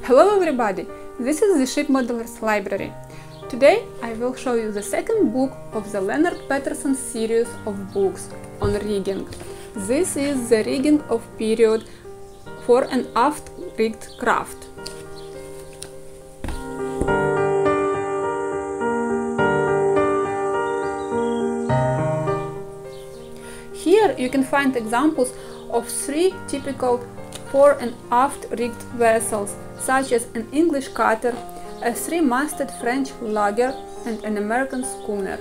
Hello everybody, this is the Ship Modelers Library. Today I will show you the second book of the Lennarth Petersson series of books on rigging. This is the rigging of period Fore-and-Aft rigged craft. Here you can find examples of three typical fore-and-aft rigged vessels, such as an English cutter, a three-masted French lugger, and an American schooner.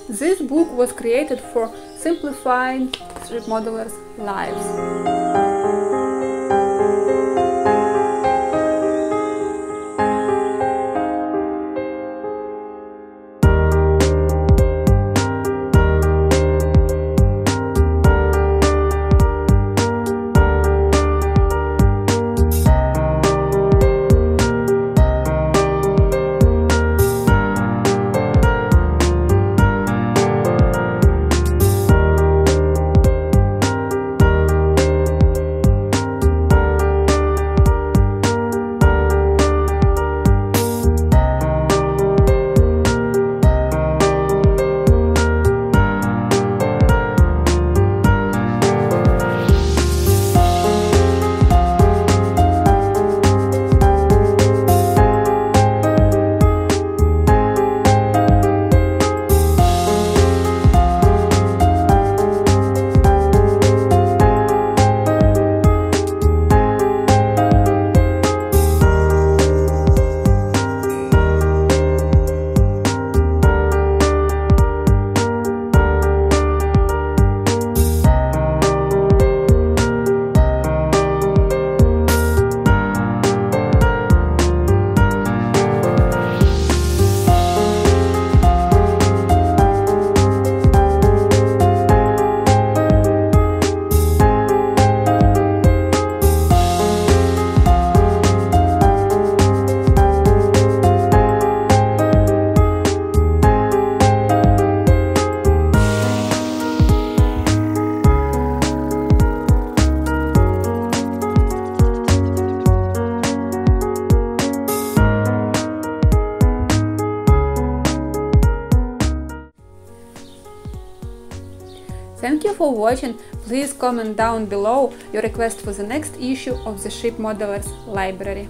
This book was created for simplifying ship modelers' lives. Thank you for watching. Please comment down below your request for the next issue of the Ship Modelers Library.